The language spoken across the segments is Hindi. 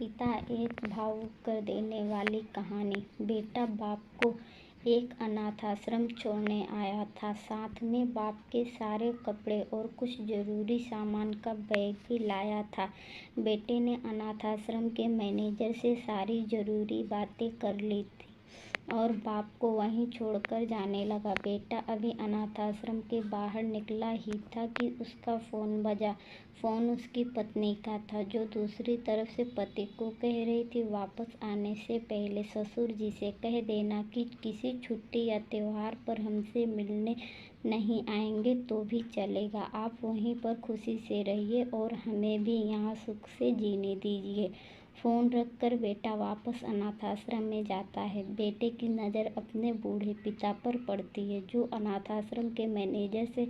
पिता एक भावुक कर देने वाली कहानी। बेटा बाप को एक अनाथ आश्रम छोड़ने आया था। साथ में बाप के सारे कपड़े और कुछ जरूरी सामान का बैग भी लाया था। बेटे ने अनाथ आश्रम के मैनेजर से सारी जरूरी बातें कर ली थी और बाप को वहीं छोड़कर जाने लगा। बेटा अभी अनाथ आश्रम के बाहर निकला ही था कि उसका फ़ोन बजा। फ़ोन उसकी पत्नी का था, जो दूसरी तरफ से पति को कह रही थी, वापस आने से पहले ससुर जी से कह देना कि किसी छुट्टी या त्योहार पर हमसे मिलने नहीं आएंगे तो भी चलेगा। आप वहीं पर खुशी से रहिए और हमें भी यहाँ सुख से जीने दीजिए। फ़ोन रखकर बेटा वापस अनाथ आश्रम में जाता है। बेटे की नज़र अपने बूढ़े पिता पर पड़ती है, जो अनाथ आश्रम के मैनेजर से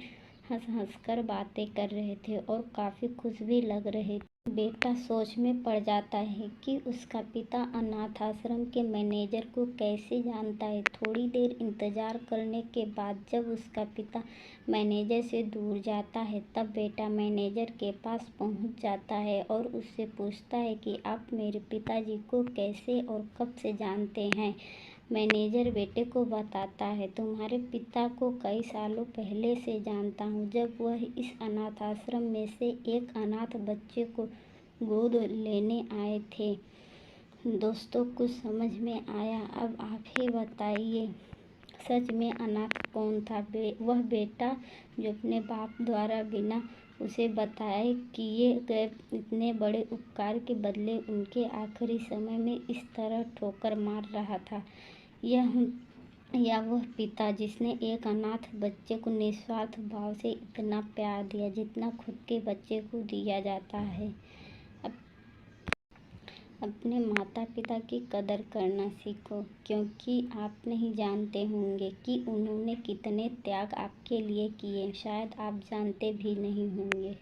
हंस कर बातें कर रहे थे और काफ़ी खुश भी लग रहे थे। बेटा सोच में पड़ जाता है कि उसका पिता अनाथ आश्रम के मैनेजर को कैसे जानता है। थोड़ी देर इंतज़ार करने के बाद जब उसका पिता मैनेजर से दूर जाता है, तब बेटा मैनेजर के पास पहुंच जाता है और उससे पूछता है कि आप मेरे पिताजी को कैसे और कब से जानते हैं। मैनेजर बेटे को बताता है, तुम्हारे पिता को कई सालों पहले से जानता हूँ, जब वह इस अनाथ आश्रम में से एक अनाथ बच्चे को गोद लेने आए थे। दोस्तों, कुछ समझ में आया? अब आप ही बताइए, सच में अनाथ कौन था? वह बेटा जो अपने बाप द्वारा बिना उसे बताए किए गए इतने बड़े उपकार के बदले उनके आखिरी समय में इस तरह ठोकर मार रहा था, या वह पिता जिसने एक अनाथ बच्चे को निस्वार्थ भाव से इतना प्यार दिया जितना खुद के बच्चे को दिया जाता है। अपने माता पिता की कदर करना सीखो, क्योंकि आप नहीं जानते होंगे कि उन्होंने कितने त्याग आपके लिए किए। शायद आप जानते भी नहीं होंगे।